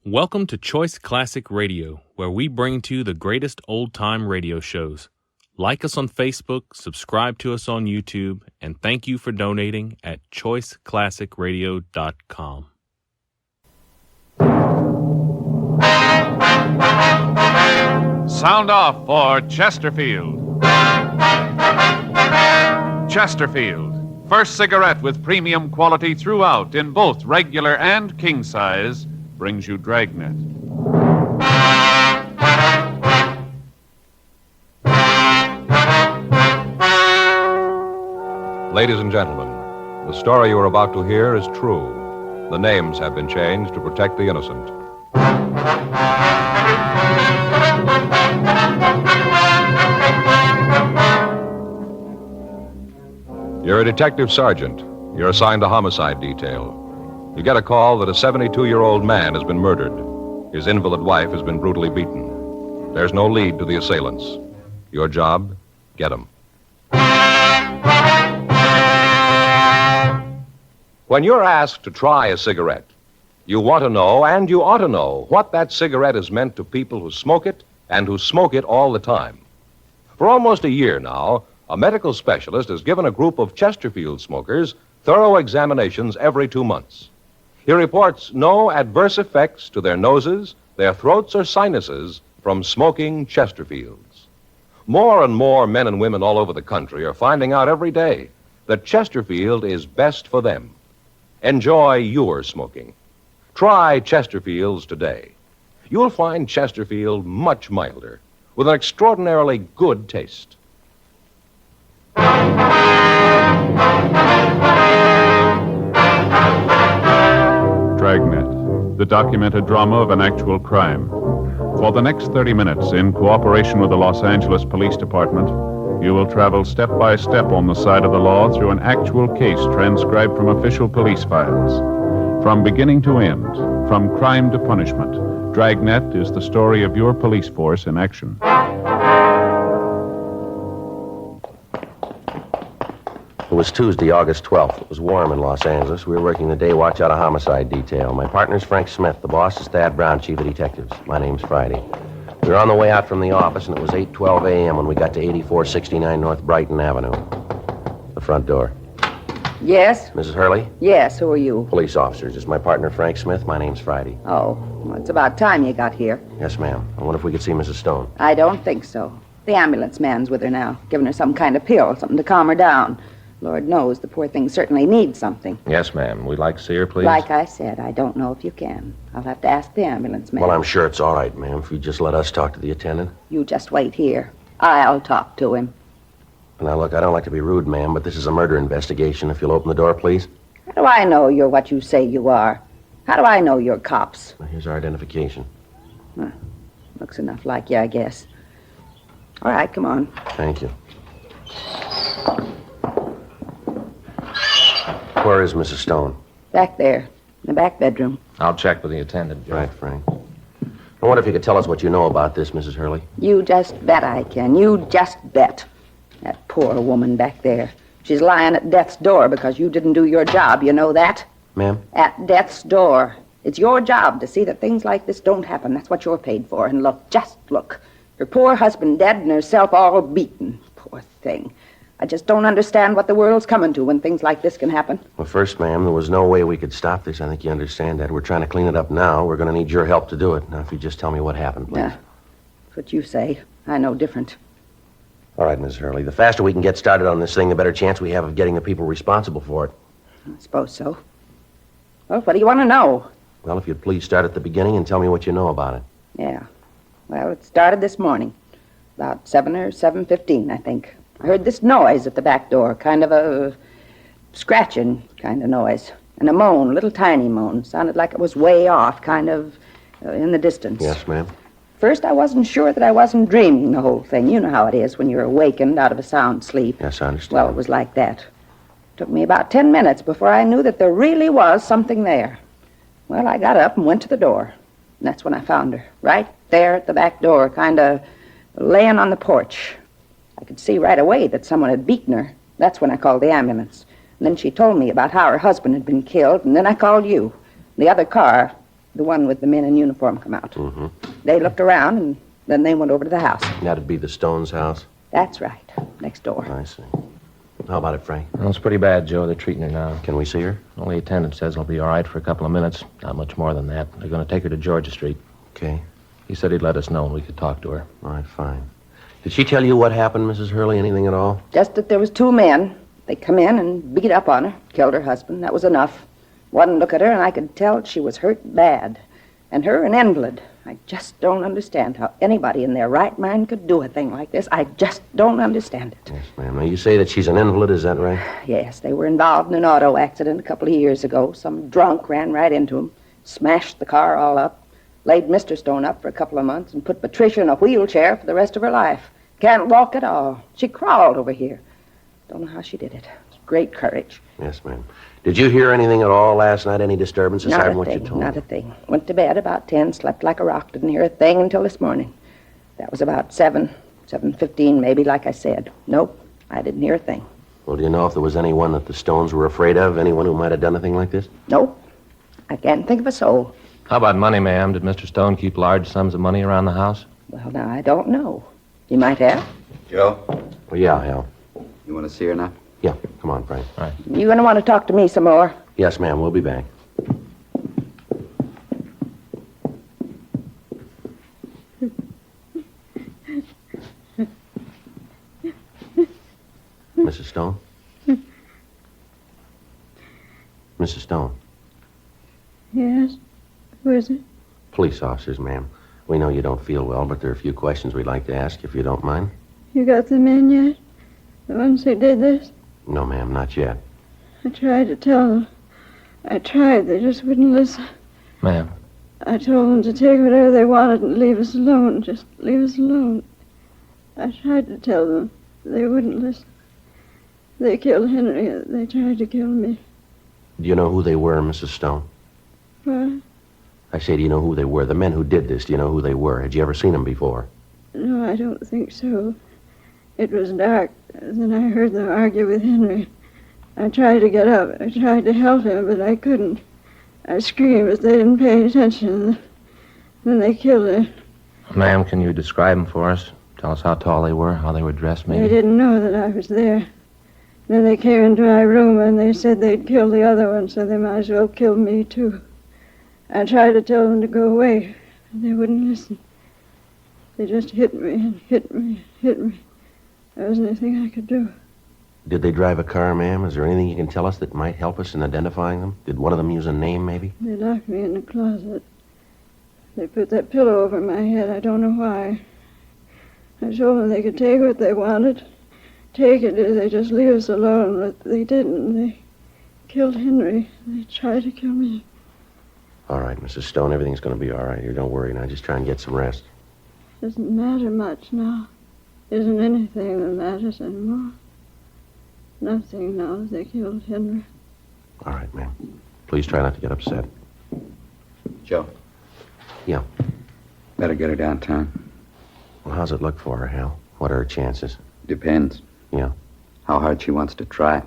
Welcome to Choice Classic Radio, where we bring to you the greatest old-time radio shows. Like us on Facebook, subscribe to us on YouTube, and thank you for donating at choiceclassicradio.com. Sound off for Chesterfield. Chesterfield, first cigarette with premium quality throughout in both regular and king size, brings you Dragnet. Ladies and gentlemen, the story you are about to hear is true. The names have been changed to protect the innocent. You're a detective sergeant. You're assigned a homicide detail. You get a call that a 72-year-old man has been murdered. His invalid wife has been brutally beaten. There's no lead to the assailants. Your job, get them. When you're asked to try a cigarette, you want to know, and you ought to know, what that cigarette is meant to people who smoke it and who smoke it all the time. For almost a year now, a medical specialist has given a group of Chesterfield smokers thorough examinations every 2 months. He reports no adverse effects to their noses, their throats, or sinuses from smoking Chesterfields. More and more men and women all over the country are finding out every day that Chesterfield is best for them. Enjoy your smoking. Try Chesterfields today. You'll find Chesterfield much milder, with an extraordinarily good taste. Dragnet, the documented drama of an actual crime. For the next 30 minutes, in cooperation with the Los Angeles Police Department, you will travel step by step on the side of the law through an actual case transcribed from official police files. From beginning to end, from crime to punishment, Dragnet is the story of your police force in action. It was Tuesday, August 12th. It was warm in Los Angeles. We were working the day watch out of homicide detail. My partner's Frank Smith. The boss is Thad Brown, chief of detectives. My name's Friday. We were on the way out from the office, and it was 8:12 a.m. when we got to 8469 North Brighton Avenue. The front door. Yes? Mrs. Hurley? Yes, who are you? Police officers. It's my partner, Frank Smith. My name's Friday. Oh, well, it's about time you got here. Yes, ma'am. I wonder if we could see Mrs. Stone. I don't think so. The ambulance man's with her now, giving her some kind of pill, something to calm her down. Lord knows the poor thing certainly needs something. Yes, ma'am. We'd like to see her, please. Like I said, I don't know if you can. I'll have to ask the ambulance man. Well, I'm sure it's all right, ma'am, if you just let us talk to the attendant. You just wait here. I'll talk to him. Now, look, I don't like to be rude, ma'am, but this is a murder investigation. If you'll open the door, please. How do I know you're what you say you are? How do I know you're cops? Well, here's our identification. Looks enough like you, I guess. All right, come on. Thank you. Where is Mrs. Stone? Back there, in the back bedroom. I'll check with the attendant, Joe. Right, Frank. I wonder if you could tell us what you know about this, Mrs. Hurley. You just bet I can. You just bet. That poor woman back there. She's lying at death's door because you didn't do your job. You know that? Ma'am? At death's door. It's your job to see that things like this don't happen. That's what you're paid for. And look, just look. Her poor husband dead and herself all beaten. Poor thing. I just don't understand what the world's coming to when things like this can happen. Well, first, ma'am, there was no way we could stop this. I think you understand that. We're trying to clean it up now. We're going to need your help to do it. Now, if you just tell me what happened, please. That's what you say. I know different. All right, Mrs. Hurley. The faster we can get started on this thing, the better chance we have of getting the people responsible for it. I suppose so. Well, what do you want to know? Well, if you'd please start at the beginning and tell me what you know about it. Yeah. Well, it started this morning. About 7 or 7:15, I think. I heard this noise at the back door, kind of a scratching kind of noise. And a moan, a little tiny moan. Sounded like it was way off, kind of in the distance. Yes, ma'am. First, I wasn't sure that I wasn't dreaming the whole thing. You know how it is when you're awakened out of a sound sleep. Yes, I understand. Well, it was like that. Took me about 10 minutes before I knew that there really was something there. Well, I got up and went to the door. And that's when I found her, right there at the back door, kind of laying on the porch. I could see right away that someone had beaten her. That's when I called the ambulance. And then she told me about how her husband had been killed, and then I called you. The other car, the one with the men in uniform come out. Mm-hmm. They looked around, and then they went over to the house. That'd be the Stones' house? That's right, next door. I see. How about it, Frank? Well, it's pretty bad, Joe. They're treating her now. Can we see her? Only attendant says it'll be all right for a couple of minutes. Not much more than that. They're going to take her to Georgia Street. Okay. He said he'd let us know when we could talk to her. All right, fine. Did she tell you what happened, Mrs. Hurley? Anything at all? Just that there was 2 men. They come in and beat up on her, killed her husband. That was enough. One look at her, and I could tell she was hurt bad. And her an invalid. I just don't understand how anybody in their right mind could do a thing like this. I just don't understand it. Yes, ma'am. Now, you say that she's an invalid, is that right? Yes, they were involved in an auto accident a couple of years ago. Some drunk ran right into them, smashed the car all up, laid Mr. Stone up for a couple of months, and put Patricia in a wheelchair for the rest of her life. Can't walk at all. She crawled over here. Don't know how she did it. It's great courage. Yes, ma'am. Did you hear anything at all last night? Any disturbance aside from what you told me? Not a thing. Went to bed about 10, slept like a rock, didn't hear a thing until this morning. That was about 7:15 maybe, like I said. Nope, I didn't hear a thing. Well, do you know if there was anyone that the Stones were afraid of? Anyone who might have done anything like this? Nope. I can't think of a soul. How about money, ma'am? Did Mr. Stone keep large sums of money around the house? Well, now, I don't know. He might have. Joe, Well, yeah, Hal. you want to see her now? Yeah, come on, Frank. You going to want to talk to me some more? Yes, ma'am, we'll be back. Mrs. Stone? Mrs. Stone? Yes? Who is it? Police officers, ma'am. We know you don't feel well, but there are a few questions we'd like to ask, if you don't mind. You got them in yet? The ones who did this? No, ma'am, not yet. I tried to tell them. I tried. They just wouldn't listen. Ma'am. I told them to take whatever they wanted and leave us alone. Just leave us alone. I tried to tell them. They wouldn't listen. They killed Henry. They tried to kill me. Do you know who they were, Mrs. Stone? What? I say, do you know who they were? The men who did this, do you know who they were? Had you ever seen them before? No, I don't think so. It was dark. Then I heard them argue with Henry. I tried to get up. I tried to help him, but I couldn't. I screamed, but they didn't pay attention. Then they killed her. Ma'am, can you describe them for us? Tell us how tall they were, how they were dressed, maybe? They didn't know that I was there. Then they came into my room and they said they'd kill the other one, so they might as well kill me, too. I tried to tell them to go away, but they wouldn't listen. They just hit me and hit me and hit me. There wasn't anything I could do. Did they drive a car, ma'am? Is there anything you can tell us that might help us in identifying them? Did one of them use a name, maybe? They locked me in the closet. They put that pillow over my head. I don't know why. I told them they could take what they wanted. Take it if they just leave us alone, but they didn't. They killed Henry. They tried to kill me. All right, Mrs. Stone, everything's going to be all right here. Don't worry now. Just try and get some rest. Doesn't matter much now. Isn't anything that matters anymore. Nothing now that they killed Henry. All right, ma'am. Please try not to get upset. Joe? Yeah. Better get her downtown. Well, how's it look for her, Hal? What are her chances? Depends. Yeah. How hard she wants to try.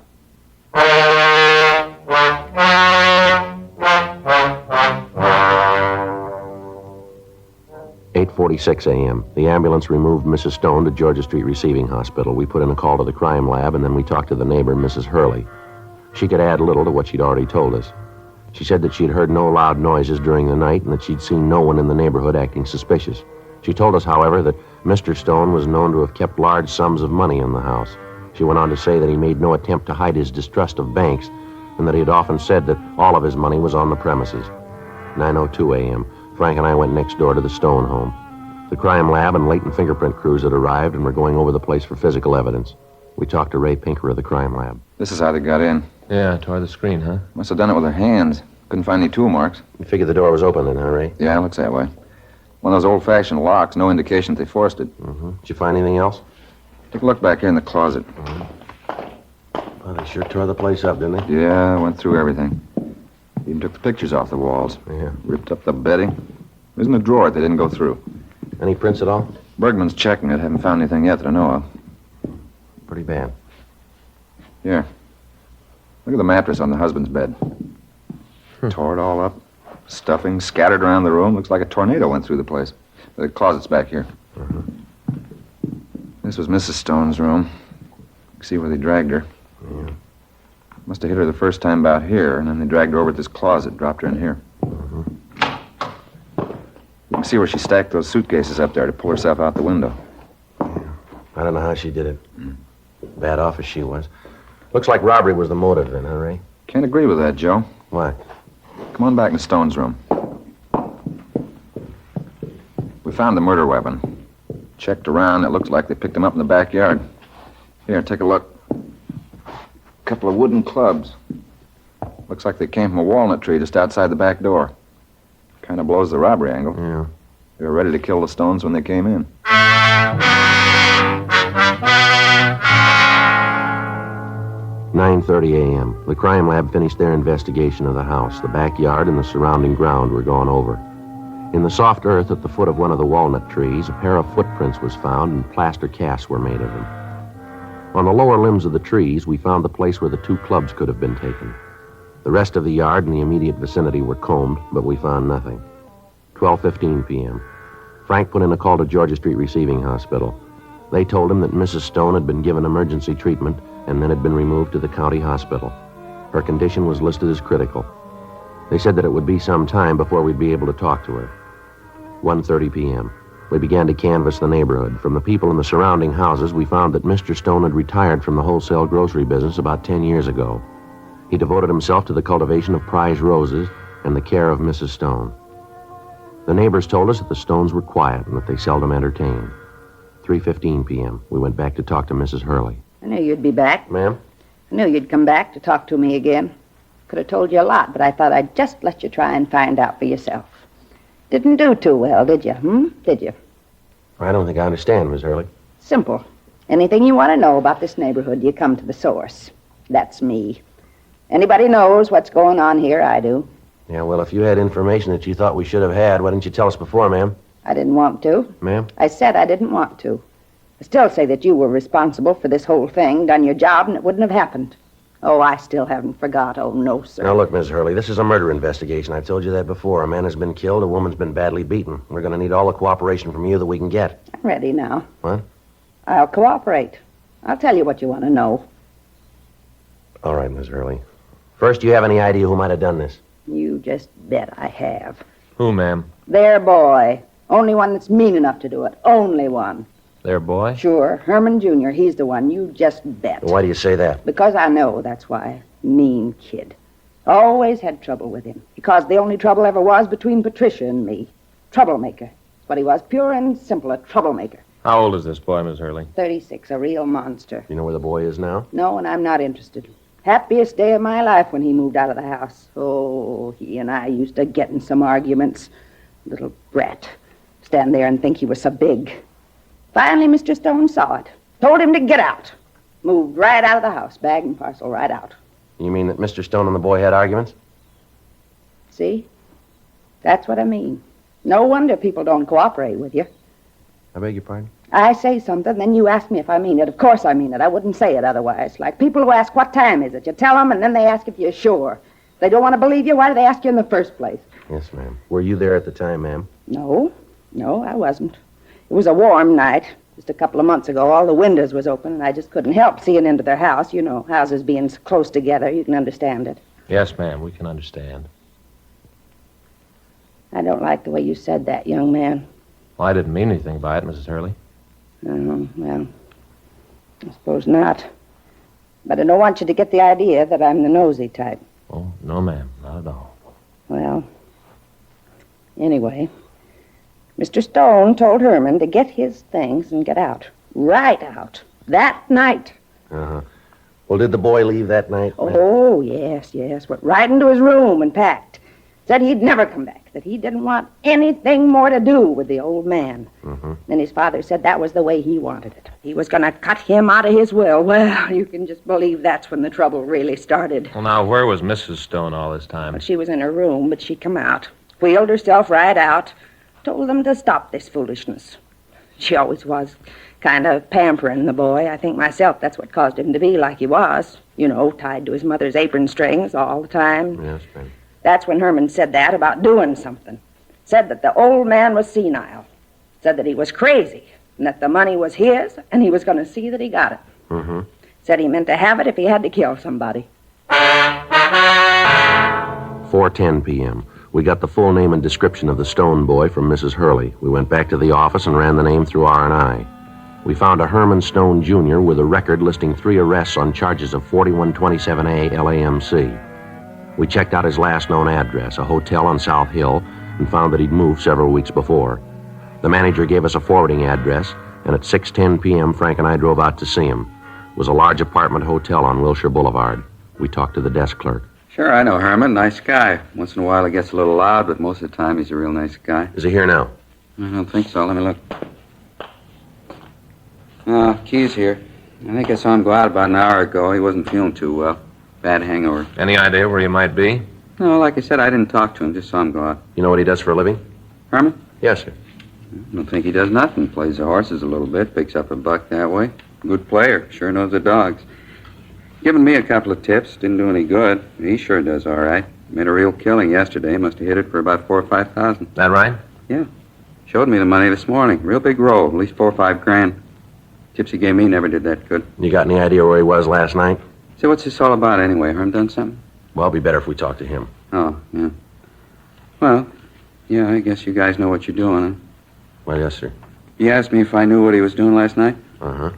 8:46 a.m. The ambulance removed Mrs. Stone to Georgia Street Receiving Hospital. We put in a call to the crime lab, and then we talked to the neighbor, Mrs. Hurley. She could add little to what she'd already told us. She said that she'd heard no loud noises during the night and that she'd seen no one in the neighborhood acting suspicious. She told us, however, that Mr. Stone was known to have kept large sums of money in the house. She went on to say that he made no attempt to hide his distrust of banks and that he had often said that all of his money was on the premises. 9:02 a.m. Frank and I went next door to the Stone home. The crime lab and latent fingerprint crews had arrived and were going over the place for physical evidence. We talked to Ray Pinker of the crime lab. This is how they got in. Yeah, tore the screen, huh? Must have done it with their hands. Couldn't find any tool marks. You figured the door was open then, huh, Ray? Yeah, it looks that way. One of those old-fashioned locks, no indication that they forced it. Mm-hmm. Did you find anything else? Take a look back here in the closet. Well, they sure tore the place up, didn't they? Yeah, went through everything. Even took the pictures off the walls. Yeah. Ripped up the bedding. There's in a drawer they didn't go through. Any prints at all? Bergman's checking it. Haven't found anything yet that I know of. Pretty bad. Here. Look at the mattress on the husband's bed. Tore it all up. Stuffing scattered around the room. Looks like a tornado went through the place. The closet's back here. This was Mrs. Stone's room. You can see where they dragged her. Yeah. Must have hit her the first time about here, and then they dragged her over to this closet, dropped her in here. You can see where she stacked those suitcases up there to pull herself out the window. I don't know how she did it. Bad off as she was. Looks like robbery was the motive then, huh, Ray? Can't agree with that, Joe. Why? Come on back to Stone's room. We found the murder weapon. Checked around. It looks like they picked him up in the backyard. Here, take a look. Couple of wooden clubs. Looks like they came from a walnut tree just outside the back door. Kind of blows the robbery angle. Yeah. They were ready to kill the Stones when they came in. 9:30 a.m. The crime lab finished their investigation of the house. The backyard and the surrounding ground were gone over. In the soft earth at the foot of one of the walnut trees, a pair of footprints was found and plaster casts were made of them. On the lower limbs of the trees, we found the place where the two clubs could have been taken. The rest of the yard and the immediate vicinity were combed, but we found nothing. 12:15 p.m. Frank put in a call to Georgia Street Receiving Hospital. They told him that Mrs. Stone had been given emergency treatment and then had been removed to the county hospital. Her condition was listed as critical. They said that it would be some time before we'd be able to talk to her. 1:30 p.m. We began to canvass the neighborhood. From the people in the surrounding houses, we found that Mr. Stone had retired from the wholesale grocery business about 10 years ago. He devoted himself to the cultivation of prize roses and the care of Mrs. Stone. The neighbors told us that the Stones were quiet and that they seldom entertained. 3:15 p.m. We went back to talk to Mrs. Hurley. I knew you'd be back. Ma'am? I knew you'd come back to talk to me again. Could have told you a lot, but I thought I'd just let you try and find out for yourself. Didn't do too well, did you? Did you? I don't think I understand, Miss Hurley. Simple. Anything you want to know about this neighborhood, you come to the source. That's me. Anybody knows what's going on here, I do. Yeah, well, if you had information that you thought we should have had, why didn't you tell us before, ma'am? I didn't want to. Ma'am? I said I didn't want to. I still say that you were responsible for this whole thing, done your job, and it wouldn't have happened. Oh, I still haven't forgot. Oh, no, sir. Now, look, Miss Hurley, this is a murder investigation. I've told you that before. A man has been killed, a woman's been badly beaten. We're going to need all the cooperation from you that we can get. I'm ready now. What? I'll cooperate. I'll tell you what you want to know. All right, Miss Hurley. First, do you have any idea who might have done this? You just bet I have. Who, ma'am? Their boy. Only one that's mean enough to do it. Only one. Their boy? Sure. Herman Jr. He's the one. You just bet. Why do you say that? Because I know, that's why. Mean kid. Always had trouble with him. Because the only trouble ever was between Patricia and me. Troublemaker. That's what he was. Pure and simple, a troublemaker. How old is this boy, Miss Hurley? 36, a real monster. You know where the boy is now? No, and I'm not interested. Happiest day of my life when he moved out of the house. Oh, he and I used to get in some arguments. Little brat. Stand there and think he was so big. Finally, Mr. Stone saw it. Told him to get out. Moved right out of the house, bag and parcel, right out. You mean that Mr. Stone and the boy had arguments? See? That's what I mean. No wonder people don't cooperate with you. I beg your pardon? I say something, then you ask me if I mean it. Of course I mean it. I wouldn't say it otherwise. Like people who ask, what time is it? You tell them, and then they ask if you're sure. If they don't want to believe you, why do they ask you in the first place? Yes, ma'am. Were you there at the time, ma'am? No, I wasn't. It was a warm night. Just a couple of months ago, all the windows was open, and I just couldn't help seeing into their house. You know, houses being so close together, you can understand it. Yes, ma'am, we can understand. I don't like the way you said that, young man. Well, I didn't mean anything by it, Mrs. Hurley. Well, I suppose not. But I don't want you to get the idea that I'm the nosy type. Oh, no, ma'am, not at all. Well, anyway, Mr. Stone told Herman to get his things and get out. Right out. That night. Uh-huh. Well, did the boy leave that night? ma'am? Oh, yes. Went right into his room and packed. Said he'd never come back, that he didn't want anything more to do with the old man. Mm-hmm. Then his father said that was the way he wanted it. He was going to cut him out of his will. Well, you can just believe that's when the trouble really started. Well, now, where was Mrs. Stone all this time? Well, she was in her room, but she come out, wheeled herself right out, told them to stop this foolishness. She always was kind of pampering the boy. I think myself that's what caused him to be like he was. You know, tied to his mother's apron strings all the time. Yes, ma'am. That's when Herman said that about doing something. Said that the old man was senile. Said that he was crazy and that the money was his and he was going to see that he got it. Mm-hmm. Said he meant to have it if he had to kill somebody. 4:10 p.m. We got the full name and description of the Stone boy from Mrs. Hurley. We went back to the office and ran the name through R&I. We found a Herman Stone Jr. with a record listing 3 arrests on charges of 4127A LAMC. We checked out his last known address, a hotel on South Hill, and found that he'd moved several weeks before. The manager gave us a forwarding address, and at 6:10 p.m., Frank and I drove out to see him. It was a large apartment hotel on Wilshire Boulevard. We talked to the desk clerk. Sure, I know Herman. Nice guy. Once in a while he gets a little loud, but most of the time he's a real nice guy. Is he here now? I don't think so. Let me look. Key's here. I think I saw him go out about an hour ago. He wasn't feeling too well. Bad hangover. Any idea where he might be? No, like I said, I didn't talk to him. Just saw him go out. You know what he does for a living? Herman? Yes, sir. I don't think he does nothing. Plays the horses a little bit. Picks up a buck that way. Good player. Sure knows the dogs. Given me a couple of tips. Didn't do any good. He sure does all right. Made a real killing yesterday. Must have hit it for about $4,000 or $5,000. That right? Yeah. Showed me the money this morning. Real big roll. At least $4 or $5 grand. Tips he gave me never did that good. You got any idea where he was last night? So what's this all about anyway? Herm done something? Well, it'd be better if we talked to him. Oh, yeah. Well, yeah, I guess you guys know what you're doing, huh? Well, yes, sir. He asked me if I knew what he was doing last night. Uh-huh.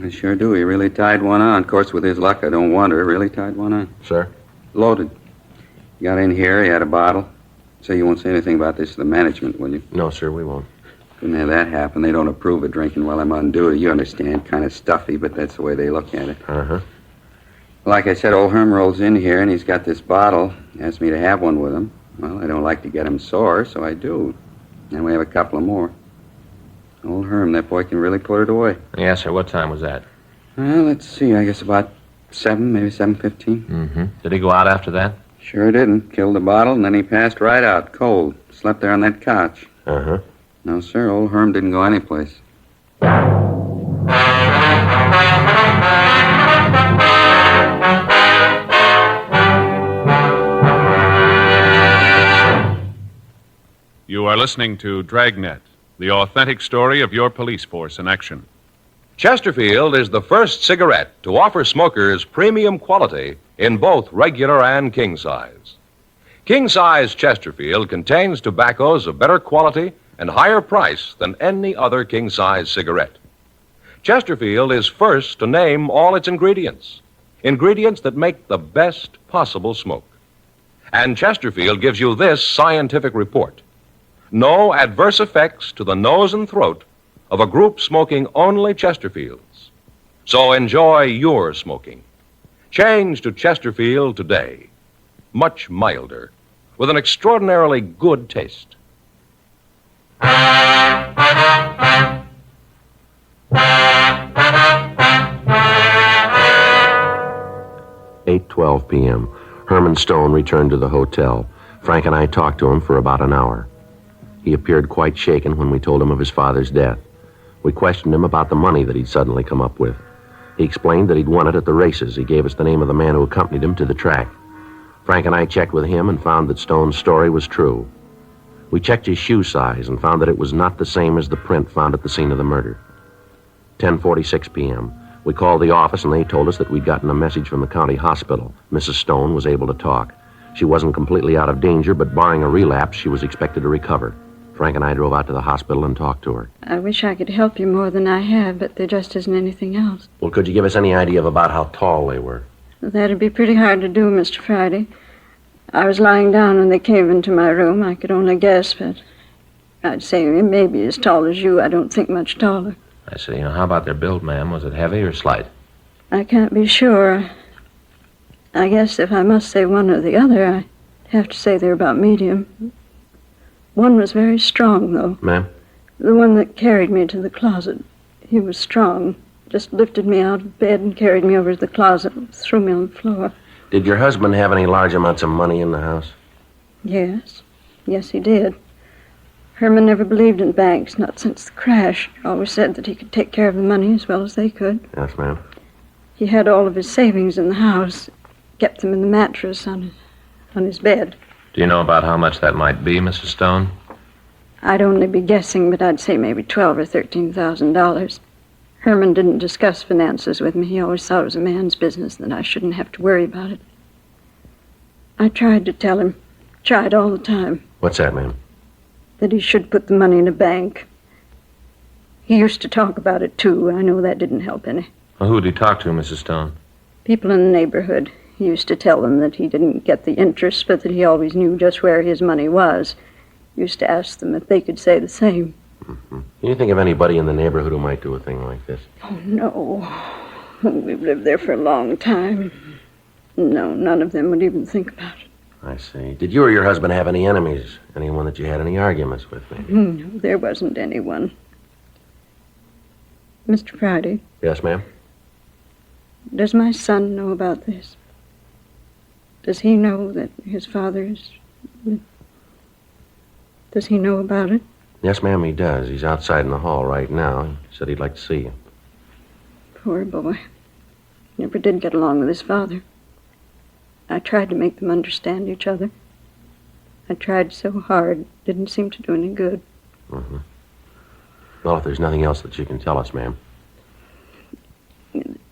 I sure do. He really tied one on. Of course, with his luck, I don't wonder. Really tied one on. Sir? Loaded. He got in here. He had a bottle. So you won't say anything about this to the management, will you? No, sir, we won't. Couldn't have that happen. They don't approve of drinking while I'm on duty. You understand. Kind of stuffy, but that's the way they look at it. Uh-huh. Like I said, old Herm rolls in here, and he's got this bottle. Asked me to have one with him. Well, I don't like to get him sore, so I do. And we have a couple of more. Old Herm, that boy can really put it away. Yes, sir. What time was that? Well, let's see. I guess about 7, maybe 7:15. Mm-hmm. Did he go out after that? Sure didn't. Killed the bottle, and then he passed right out, cold. Slept there on that couch. Uh-huh. No, sir, old Herm didn't go anyplace. You are listening to Dragnet, the authentic story of your police force in action. Chesterfield is the first cigarette to offer smokers premium quality in both regular and king size. King size Chesterfield contains tobaccos of better quality and higher price than any other king size cigarette. Chesterfield is first to name all its ingredients that make the best possible smoke. And Chesterfield gives you this scientific report. No adverse effects to the nose and throat of a group smoking only Chesterfields. So enjoy your smoking. Change to Chesterfield today. Much milder, with an extraordinarily good taste. 8:12 p.m. Herman Stone returned to the hotel. Frank and I talked to him for about an hour. He appeared quite shaken when we told him of his father's death. We questioned him about the money that he'd suddenly come up with. He explained that he'd won it at the races. He gave us the name of the man who accompanied him to the track. Frank and I checked with him and found that Stone's story was true. We checked his shoe size and found that it was not the same as the print found at the scene of the murder. 10:46 p.m. We called the office and they told us that we'd gotten a message from the county hospital. Mrs. Stone was able to talk. She wasn't completely out of danger, but barring a relapse, she was expected to recover. Frank and I drove out to the hospital and talked to her. I wish I could help you more than I have, but there just isn't anything else. Well, could you give us any idea of about how tall they were? That'd be pretty hard to do, Mr. Friday. I was lying down when they came into my room. I could only guess, but I'd say maybe as tall as you. I don't think much taller. I see. Now, how about their build, ma'am? Was it heavy or slight? I can't be sure. I guess if I must say one or the other, I'd have to say they're about medium. One was very strong, though. Ma'am? The one that carried me to the closet. He was strong. Just lifted me out of bed and carried me over to the closet and threw me on the floor. Did your husband have any large amounts of money in the house? Yes. Yes, he did. Herman never believed in banks, not since the crash. He always said that he could take care of the money as well as they could. Yes, ma'am. He had all of his savings in the house, kept them in the mattress on his bed. Do you know about how much that might be, Mrs. Stone? I'd only be guessing, but I'd say maybe $12,000 or $13,000. Herman didn't discuss finances with me. He always thought it was a man's business, that I shouldn't have to worry about it. I tried to tell him, tried all the time, What's that, ma'am? that he should put the money in a bank. He used to talk about it, too. I know that didn't help any. Well, who'd he talk to, Mrs. Stone? People in the neighborhood. He used to tell them that he didn't get the interest, but that he always knew just where his money was. Used to ask them if they could say the same. Mm-hmm. Can you think of anybody in the neighborhood who might do a thing like this? Oh, no. We've lived there for a long time. No, none of them would even think about it. I see. Did you or your husband have any enemies? Anyone that you had any arguments with, maybe? No, there wasn't anyone. Mr. Friday, Yes, ma'am? does my son know about this? Does he know that his father is... Does he know about it? Yes, ma'am, he does. He's outside in the hall right now. He said he'd like to see you. Poor boy. Never did get along with his father. I tried to make them understand each other. I tried so hard. Didn't seem to do any good. Mm-hmm. Well, if there's nothing else that you can tell us, ma'am.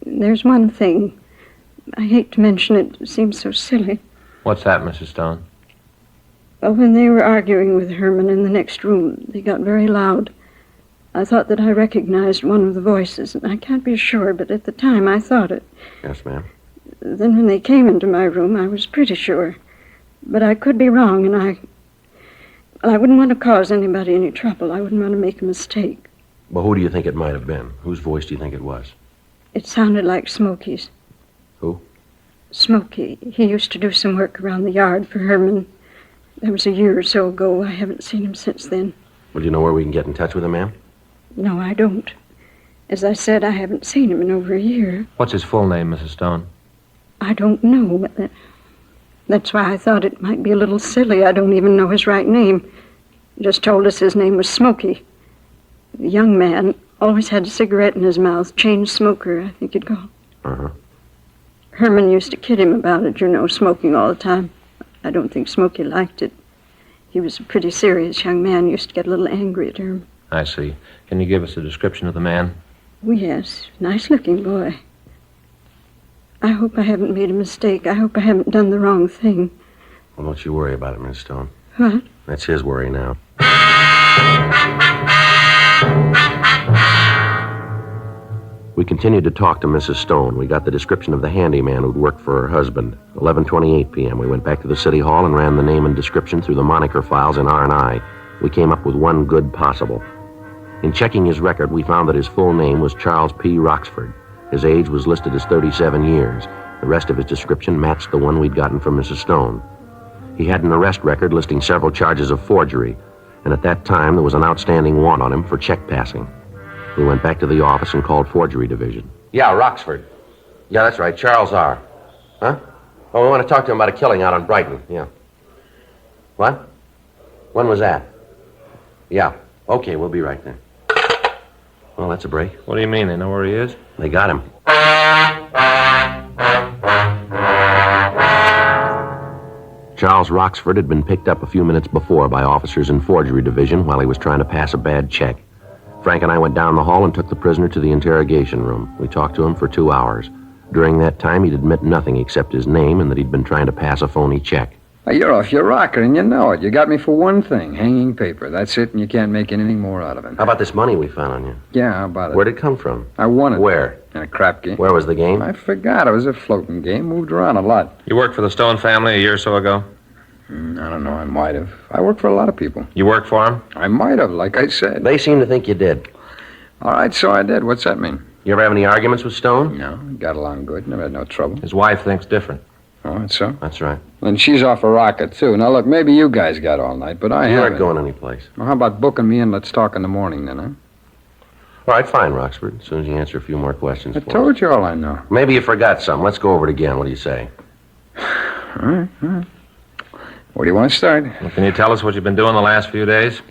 There's one thing. I hate to mention it. It seems so silly. What's that, Mrs. Stone? Well, when they were arguing with Herman in the next room, they got very loud. I thought that I recognized one of the voices, and I can't be sure, but at the time I thought it. Yes, ma'am. Then when they came into my room, I was pretty sure. But I could be wrong, and I wouldn't want to cause anybody any trouble. I wouldn't want to make a mistake. Well, who do you think it might have been? Whose voice do you think it was? It sounded like Smokey's. Who? Smokey. He used to do some work around the yard for Herman. That was a year or so ago. I haven't seen him since then. Well, do you know where we can get in touch with him, ma'am? No, I don't. As I said, I haven't seen him in over a year. What's his full name, Mrs. Stone? I don't know. That's why I thought it might be a little silly. I don't even know his right name. He just told us his name was Smokey. The young man always had a cigarette in his mouth. Chain smoker, I think you'd call it. Uh-huh. Herman used to kid him about it, smoking all the time. I don't think Smokey liked it. He was a pretty serious young man. Used to get a little angry at Herman. I see. Can you give us a description of the man? Oh, yes. Nice-looking boy. I hope I haven't made a mistake. I hope I haven't done the wrong thing. Well, don't you worry about it, Miss Stone. What? That's his worry now. We continued to talk to Mrs. Stone. We got the description of the handyman who'd worked for her husband. 11:28 p.m. We went back to the city hall and ran the name and description through the moniker files in R&I. We came up with one good possible. In checking his record, we found that his full name was Charles P. Roxford. His age was listed as 37 years. The rest of his description matched the one we'd gotten from Mrs. Stone. He had an arrest record listing several charges of forgery, and at that time there was an outstanding warrant on him for check passing. We went back to the office and called Forgery Division. Yeah, Roxford. Yeah, that's right, Charles R. Huh? Oh, we want to talk to him about a killing out on Brighton, yeah. What? When was that? Yeah. Okay, we'll be right there. Well, that's a break. What do you mean? They know where he is? They got him. Charles Roxford had been picked up a few minutes before by officers in Forgery Division while he was trying to pass a bad check. Frank and I went down the hall and took the prisoner to the interrogation room. We talked to him for 2 hours. During that time, he'd admit nothing except his name and that he'd been trying to pass a phony check. You're off your rocker, and you know it. You got me for one thing, hanging paper. That's it, and you can't make anything more out of it. How about this money we found on you? Yeah, how about it? Where'd it come from? I won it. Where? In a crap game. Where was the game? I forgot. It was a floating game. Moved around a lot. You worked for the Stone family a year or so ago? I don't know. I might have. I worked for a lot of people. You worked for him? I might have, like I said. They seem to think you did. All right, so I did. What's that mean? You ever have any arguments with Stone? No, got along good. Never had no trouble. His wife thinks different. Oh, that's so? That's right. And she's off a rocket, too. Now, look, maybe you guys got all night, but I You haven't. aren't going anyplace. Well, how about booking me in? Let's talk in the morning, then, huh? All right, fine, Roxford. As soon as you answer a few more questions I for us. told you all I know. Maybe you forgot something. Let's go over it again. What do you say? All right. Where do you want to start? Well, can you tell us what you've been doing the last few days?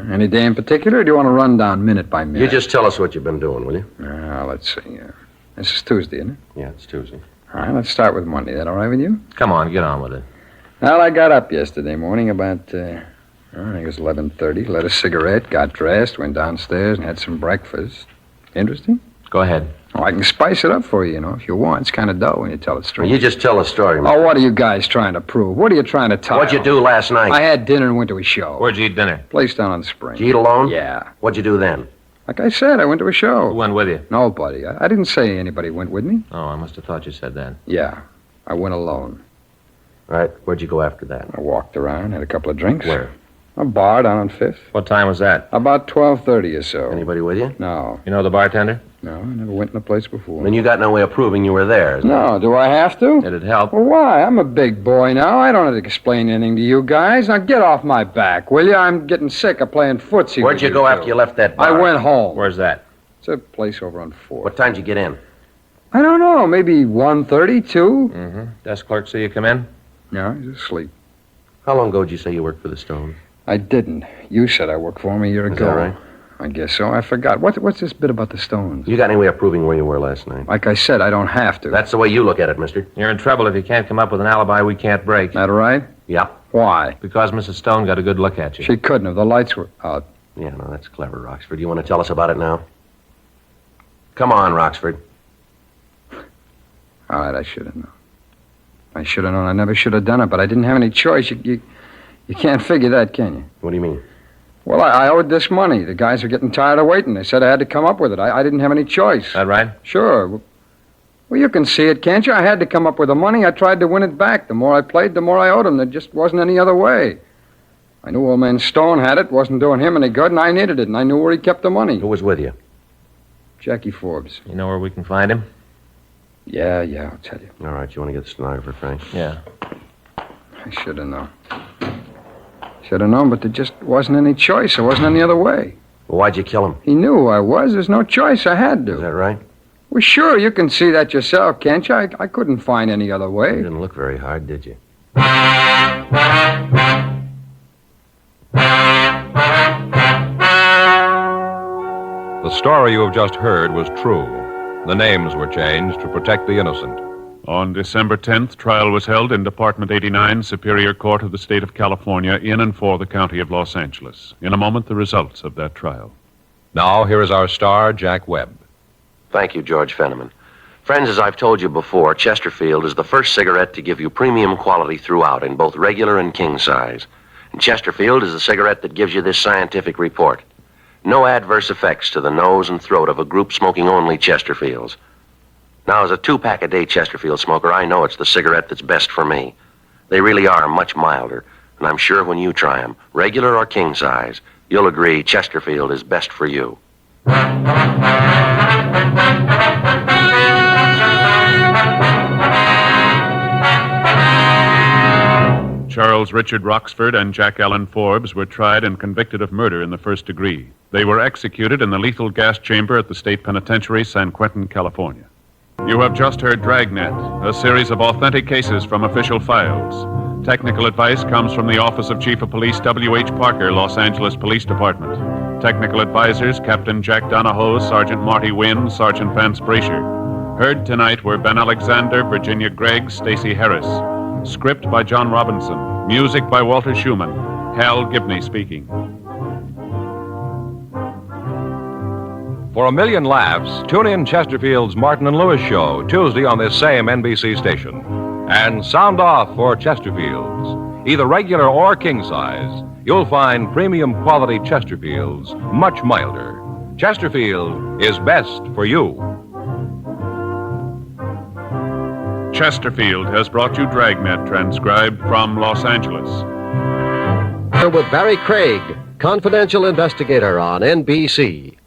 Any day in particular, or do you want to run down minute by minute? You just tell us what you've been doing, will you? Let's see. This is Tuesday, isn't it? Yeah, it's Tuesday. All right, let's start with Monday. That all right with you? Come on, get on with it. Well, I got up yesterday morning about, I think it was 11:30, lit a cigarette, got dressed, went downstairs and had some breakfast. Interesting? Go ahead. Oh, I can spice it up for you, if you want. It's kind of dull when you tell it straight. You just tell a story, Oh, what are you guys trying to prove? What are you trying to tell? What'd you do last night? I had dinner and went to a show. Where'd you eat dinner? Place down on the spring. Did you eat alone? Yeah. What'd you do then? Like I said, I went to a show. Who went with you? Nobody. I didn't say anybody went with me. Oh, I must have thought you said that. Yeah. I went alone. All right, where'd you go after that? I walked around, had a couple of drinks. Where? A bar down on 5th. What time was that? About 12:30 or so. Anybody with you? No. You know the bartender? No, I never went in the place before. Then you got no way of proving you were there. No, do I have to? It'd help. Well, why? I'm a big boy now. I don't have to explain anything to you guys. Now get off my back, will you? I'm getting sick of playing footsie. Where'd with you go two. after you left that bar? I went home. Where's that? It's a place over on 4th. What time'd you get in? I don't know. Maybe 1:30, 2. Mm-hmm. Desk clerk see you come in? No, he's asleep. How long ago did you say you worked for the Stones? I didn't. You said I worked for him a year Is ago. that right? I guess so. I forgot. What's this bit about the Stones? You got any way of proving where you were last night? Like I said, I don't have to. That's the way you look at it, mister. You're in trouble if you can't come up with an alibi we can't break. That right? Yeah. Why? Because Mrs. Stone got a good look at you. She couldn't have. The lights were out. Yeah, no, that's clever, Roxford. You want to tell us about it now? Come on, Roxford. All right, I should have known. I should have known. I never should have done it, but I didn't have any choice. You can't figure that, can you? What do you mean? Well, I owed this money. The guys were getting tired of waiting. They said I had to come up with it. I didn't have any choice. That right? Sure. Well, you can see it, can't you? I had to come up with the money. I tried to win it back. The more I played, the more I owed him. There just wasn't any other way. I knew old man Stone had it, wasn't doing him any good, and I needed it, and I knew where he kept the money. Who was with you? Jackie Forbes. You know where we can find him? Yeah, I'll tell you. All right, you want to get the stenographer, Frank? Yeah. I should have known. Should have known, but there just wasn't any choice. There wasn't any other way. Well, why'd you kill him? He knew who I was. There's no choice. I had to. Is that right? Well, sure, you can see that yourself, can't you? I couldn't find any other You way. didn't look very hard, did you? The story you have just heard was true. The names were changed to protect the innocent. On December 10th, trial was held in Department 89, Superior Court of the State of California, in and for the County of Los Angeles. In a moment, the results of that trial. Now, here is our star, Jack Webb. Thank you, George Fenneman. Friends, as I've told you before, Chesterfield is the first cigarette to give you premium quality throughout in both regular and king size. And Chesterfield is the cigarette that gives you this scientific report. No adverse effects to the nose and throat of a group smoking only Chesterfields. Now, as a 2-pack-a-day Chesterfield smoker, I know it's the cigarette that's best for me. They really are much milder, and I'm sure when you try them, regular or king size, you'll agree Chesterfield is best for you. Charles Richard Roxford and Jack Allen Forbes were tried and convicted of murder in the first degree. They were executed in the lethal gas chamber at the State Penitentiary, San Quentin, California. You have just heard Dragnet, a series of authentic cases from official files. Technical advice comes from the Office of Chief of Police W.H. Parker, Los Angeles Police Department. Technical advisors, Captain Jack Donahoe, Sergeant Marty Wynn, Sergeant Vance Brasher. Heard tonight were Ben Alexander, Virginia Gregg, Stacey Harris. Script by John Robinson. Music by Walter Schumann. Hal Gibney speaking. For a million laughs, tune in Chesterfield's Martin and Lewis show Tuesday on this same NBC station. And sound off for Chesterfields. Either regular or king size, you'll find premium quality Chesterfields much milder. Chesterfield is best for you. Chesterfield has brought you Dragnet, transcribed from Los Angeles. With Barry Craig, confidential investigator on NBC.